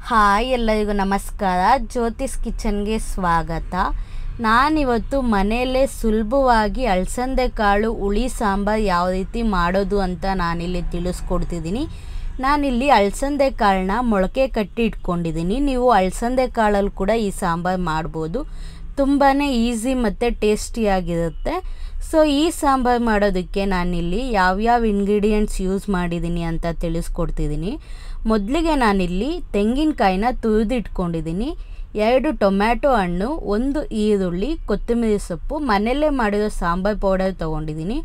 Hi ಎಲ್ಲರಿಗೂ ನಮಸ್ಕಾರ. ಜ್ಯೋತಿಸ್ ಕಿಚನ್ಗೆ ಸ್ವಾಗತ. ನಾನಿವತ್ತು ಮನೆಯಲ್ಲೇ ಸುಲಭವಾಗಿ ಅಲಸಂದೆ ಕಾಳು ಹುಳಿ ಸಾಂಬಾರು ಯಾವ ರೀತಿ ಮಾಡೋದು ಅಂತ ನಾನಿಲ್ಲಿ ತಿಳಿಸ್ಕೊಡ್ತಿದ್ದೀನಿ. ನಾನಿಲ್ಲಿ ಅಲಸಂದೆ ಕಾಳನ್ನ ಮೊಳಕೆ ಕಟ್ಟಿ ಇಟ್ಕೊಂಡಿದ್ದೀನಿ. ನೀವು ಅಲಸಂದೆ ಕಾಳಲ್ಲಿ ಕೂಡ ಈ ಸಾಂಬಾರು ಮಾಡ್ಬೋದು. ತುಂಬಾ ಈಸಿ ಮತ್ತು ಟೇಸ್ಟಿಯಾಗಿರುತ್ತೆ. ಸೊ ಈ ಸಾಂಬಾರು ಮಾಡೋದಕ್ಕೆ ನಾನಿಲ್ಲಿ ಯಾವ್ಯಾವ ಇಂಗ್ರೀಡಿಯೆಂಟ್ಸ್ ಯೂಸ್ ಮಾಡಿದ್ದೀನಿ ಅಂತ ತಿಳಿಸ್ಕೊಡ್ತಿದ್ದೀನಿ. ಮೊದಲಿಗೆ ನಾನಿಲ್ಲಿ ತೆಂಗಿನಕಾಯಿನ ತುರಿದಿಟ್ಕೊಂಡಿದ್ದೀನಿ, 2 ಟೊಮ್ಯಾಟೊ ಹಣ್ಣು, 1 ಈರುಳ್ಳಿ, ಕೊತ್ತಂಬರಿ ಸೊಪ್ಪು, ಮನೆಯಲ್ಲೇ ಮಾಡಿರೋ ಸಾಂಬಾರು ಪೌಡರ್ ತೊಗೊಂಡಿದ್ದೀನಿ.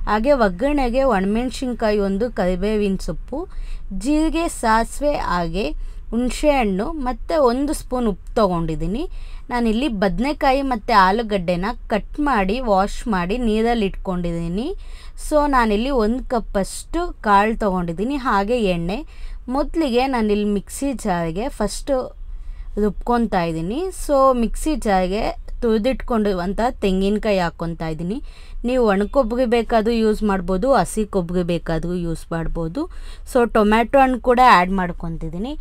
ಹಾಗೆ ಒಗ್ಗರಣೆಗೆ ಒಣಮೆಣ್ಸಿನ್ಕಾಯಿ, 1 ಕರಿಬೇವಿನ ಸೊಪ್ಪು, ಜೀರಿಗೆ, ಸಾಸಿವೆ, ಹಾಗೆ ಹುಣಸೆಹಣ್ಣು ಮತ್ತು 1 ಸ್ಪೂನ್ ಉಪ್ಪು ತೊಗೊಂಡಿದ್ದೀನಿ. ನಾನಿಲ್ಲಿ ಬದನೆಕಾಯಿ ಮತ್ತು ಆಲೂಗಡ್ಡೆನ ಕಟ್ ಮಾಡಿ ವಾಶ್ ಮಾಡಿ ನೀರಲ್ಲಿ ಇಟ್ಕೊಂಡಿದ್ದೀನಿ. ಸೊ ನಾನಿಲ್ಲಿ 1 ಕಪ್ಪಷ್ಟು ಕಾಳು ತೊಗೊಂಡಿದ್ದೀನಿ. ಹಾಗೆ ಎಣ್ಣೆ. ಮೊದಲಿಗೆ ನಾನಿಲ್ಲಿ ಮಿಕ್ಸಿ ಜಾರಿಗೆ ಫಸ್ಟು ರುಬ್ಕೊತಾ ಇದ್ದೀನಿ. ಸೊ ಮಿಕ್ಸಿ ಜಾರಿಗೆ ತುರಿದಿಟ್ಕೊಂಡಿರುವಂಥ ತೆಂಗಿನಕಾಯಿ ಹಾಕ್ಕೊತಾ ಇದ್ದೀನಿ. ನೀವು ಒಣಕೊಬ್ಬರಿ ಬೇಕಾದರೂ ಯೂಸ್ ಮಾಡ್ಬೋದು, ಹಸಿ ಕೊಬ್ಬರಿ ಬೇಕಾದರೂ ಯೂಸ್ ಮಾಡ್ಬೋದು. ಸೊ ಟೊಮ್ಯಾಟೊ ಹಣ್ಣು ಕೂಡ ಆ್ಯಡ್ ಮಾಡ್ಕೊತಿದ್ದೀನಿ.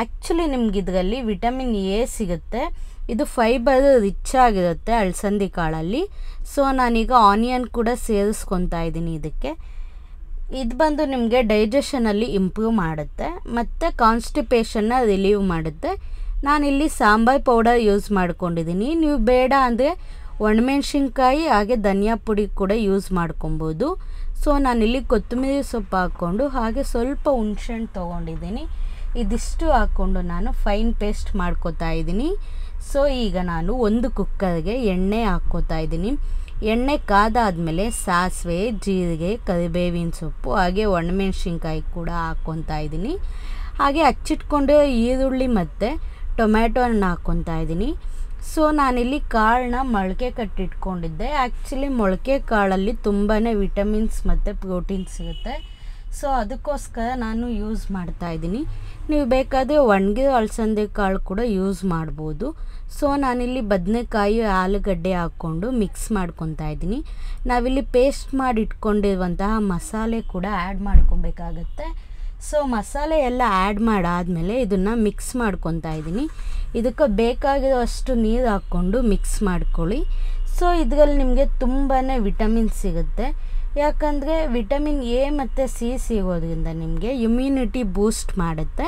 ಆ್ಯಕ್ಚುಲಿ ನಿಮ್ಗೆ ಇದರಲ್ಲಿ ವಿಟಮಿನ್ ಎ ಸಿಗುತ್ತೆ. ಇದು ಫೈಬರ್ ರಿಚ್ ಆಗಿರುತ್ತೆ ಅಲಸಂದೆ ಕಾಳಲ್ಲಿ. ಸೊ ನಾನೀಗ ಆನಿಯನ್ ಕೂಡ ಸೇರಿಸ್ಕೊತಾ ಇದ್ದೀನಿ ಇದಕ್ಕೆ. ಇದು ಬಂದು ನಿಮಗೆ ಡೈಜೆಷನಲ್ಲಿ ಇಂಪ್ರೂವ್ ಮಾಡುತ್ತೆ ಮತ್ತು ಕಾನ್ಸ್ಟಿಪೇಷನ್ನ ರಿಲೀವ್ ಮಾಡುತ್ತೆ. ನಾನಿಲ್ಲಿ ಸಾಂಬಾರು ಪೌಡರ್ ಯೂಸ್ ಮಾಡ್ಕೊಂಡಿದ್ದೀನಿ. ನೀವು ಬೇಡ ಅಂದರೆ ಒಣಮೆಣ್ಸಿನ್ಕಾಯಿ ಹಾಗೆ ಧನಿಯಾ ಪುಡಿ ಕೂಡ ಯೂಸ್ ಮಾಡ್ಕೊಬೋದು. ಸೊ ನಾನಿಲ್ಲಿ ಕೊತ್ತಂಬರಿ ಸೊಪ್ಪು ಹಾಕ್ಕೊಂಡು ಹಾಗೆ ಸ್ವಲ್ಪ ಹುಣಸೆಹಣ್ಣು ತೊಗೊಂಡಿದ್ದೀನಿ. ಇದಿಷ್ಟು ಹಾಕ್ಕೊಂಡು ನಾನು ಫೈನ್ ಪೇಸ್ಟ್ ಮಾಡ್ಕೊತಾ ಇದ್ದೀನಿ. ಸೊ ಈಗ ನಾನು 1 ಕುಕ್ಕರ್ಗೆ ಎಣ್ಣೆ ಹಾಕ್ಕೋತಾ ಇದ್ದೀನಿ. ಎಣ್ಣೆ ಕಾದಾದಮೇಲೆ ಸಾಸಿವೆ, ಜೀರಿಗೆ, ಕರಿಬೇವಿನ ಸೊಪ್ಪು ಹಾಗೆ ಒಣಮೆಣ್ಸಿನ್ಕಾಯಿ ಕೂಡ ಹಾಕ್ಕೊತಾ ಇದ್ದೀನಿ. ಹಾಗೆ ಹಚ್ಚಿಟ್ಕೊಂಡು ಈರುಳ್ಳಿ ಮತ್ತು ಟೊಮ್ಯಾಟೊ ಹಣ್ಣು ಹಾಕ್ಕೊತಾ ಇದ್ದೀನಿ. ಸೊ ನಾನಿಲ್ಲಿ ಕಾಳನ್ನ ಮೊಳಕೆ ಕಟ್ಟಿಟ್ಕೊಂಡಿದ್ದೆ. ಆ್ಯಕ್ಚುಲಿ ಮೊಳಕೆ ಕಾಳಲ್ಲಿ ತುಂಬಾ ವಿಟಮಿನ್ಸ್ ಮತ್ತು ಪ್ರೋಟೀನ್ಸ್ ಸಿಗುತ್ತೆ. ಸೊ ಅದಕ್ಕೋಸ್ಕರ ನಾನು ಯೂಸ್ ಮಾಡ್ತಾಯಿದ್ದೀನಿ. ನೀವು ಬೇಕಾದರೆ ಒಣಗಿರೋ ಅಲಸಂದೆ ಕಾಳು ಕೂಡ ಯೂಸ್ ಮಾಡ್ಬೋದು. ಸೊ ನಾನಿಲ್ಲಿ ಬದನೆಕಾಯಿ, ಆಲೂಗಡ್ಡೆ ಹಾಕ್ಕೊಂಡು ಮಿಕ್ಸ್ ಮಾಡ್ಕೊತಾ ಇದ್ದೀನಿ. ನಾವಿಲ್ಲಿ ಪೇಸ್ಟ್ ಮಾಡಿ ಇಟ್ಕೊಂಡಿರುವಂತಹ ಮಸಾಲೆ ಕೂಡ ಆ್ಯಡ್ ಮಾಡ್ಕೊಬೇಕಾಗತ್ತೆ. ಸೊ ಮಸಾಲೆ ಎಲ್ಲ ಆ್ಯಡ್ ಮಾಡಾದಮೇಲೆ ಇದನ್ನು ಮಿಕ್ಸ್ ಮಾಡ್ಕೊತಾ ಇದ್ದೀನಿ. ಇದಕ್ಕೆ ಬೇಕಾಗಿರೋ ಅಷ್ಟು ನೀರು ಹಾಕ್ಕೊಂಡು ಮಿಕ್ಸ್ ಮಾಡ್ಕೊಳ್ಳಿ. ಸೊ ಇದರಲ್ಲಿ ನಿಮಗೆ ತುಂಬಾ ವಿಟಮಿನ್ ಸಿಗುತ್ತೆ. ಯಾಕಂದರೆ ವಿಟಮಿನ್ ಎ ಮತ್ತು ಸಿ ಸಿಗೋದ್ರಿಂದ ನಿಮಗೆ ಇಮ್ಯುನಿಟಿ ಬೂಸ್ಟ್ ಮಾಡುತ್ತೆ.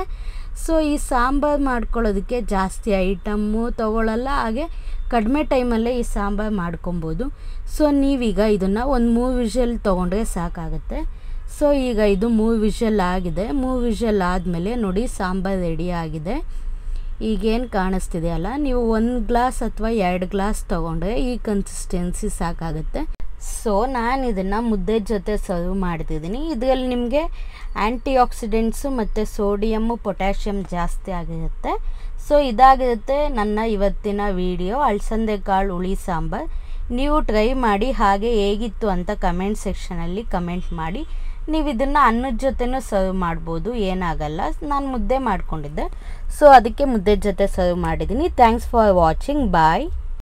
ಸೊ ಈ ಸಾಂಬಾರು ಮಾಡ್ಕೊಳ್ಳೋದಕ್ಕೆ ಜಾಸ್ತಿ ಐಟಮ್ಮು ತೊಗೊಳ್ಳಲ್ಲ, ಹಾಗೆ ಕಡಿಮೆ ಟೈಮಲ್ಲೇ ಈ ಸಾಂಬಾರು ಮಾಡ್ಕೊಬೋದು. ಸೊ ನೀವೀಗ ಇದನ್ನು ಒಂದು 3 ವಿಷಲ್ ತೊಗೊಂಡ್ರೆ ಸಾಕಾಗುತ್ತೆ. ಸೊ ಈಗ ಇದು 3 ವಿಷಲ್ ಆಗಿದೆ. 3 ವಿಷಲ್ ಆದಮೇಲೆ ನೋಡಿ ಸಾಂಬಾರು ರೆಡಿ ಆಗಿದೆ. ಈಗೇನು ಕಾಣಿಸ್ತಿದೆಯಲ್ಲ, ನೀವು 1 ಗ್ಲಾಸ್ ಅಥವಾ 2 ಗ್ಲಾಸ್ ತೊಗೊಂಡ್ರೆ ಈ ಕನ್ಸಿಸ್ಟೆನ್ಸಿ ಸಾಕಾಗುತ್ತೆ. ಸೊ ನಾನು ಇದನ್ನು ಮುದ್ದೆ ಜೊತೆ ಸರ್ವ್ ಮಾಡ್ತಿದ್ದೀನಿ. ಇದರಲ್ಲಿ ನಿಮಗೆ ಆ್ಯಂಟಿ ಆಕ್ಸಿಡೆಂಟ್ಸು ಮತ್ತು ಸೋಡಿಯಮ್ಮು, ಪೊಟ್ಯಾಷಿಯಮ್ ಜಾಸ್ತಿ ಆಗಿರುತ್ತೆ. ಸೊ ಇದಾಗಿರುತ್ತೆ ನನ್ನ ಇವತ್ತಿನ ವಿಡಿಯೋ ಅಲಸಂದೆ ಕಾಳು ಹುಳಿ ಸಾಂಬಾರು. ನೀವು ಟ್ರೈ ಮಾಡಿ ಹಾಗೆ ಹೇಗಿತ್ತು ಅಂತ ಕಮೆಂಟ್ ಸೆಕ್ಷನಲ್ಲಿ ಕಮೆಂಟ್ ಮಾಡಿ. ನೀವು ಇದನ್ನು ಅನ್ನದ ಜೊತೆನೂ ಸರ್ವ್ ಮಾಡ್ಬೋದು, ಏನಾಗಲ್ಲ. ನಾನು ಮುದ್ದೆ ಮಾಡ್ಕೊಂಡಿದ್ದೆ, ಸೊ ಅದಕ್ಕೆ ಮುದ್ದೆ ಜೊತೆ ಸರ್ವ್ ಮಾಡಿದ್ದೀನಿ. Thanks for watching. ಬಾಯ್.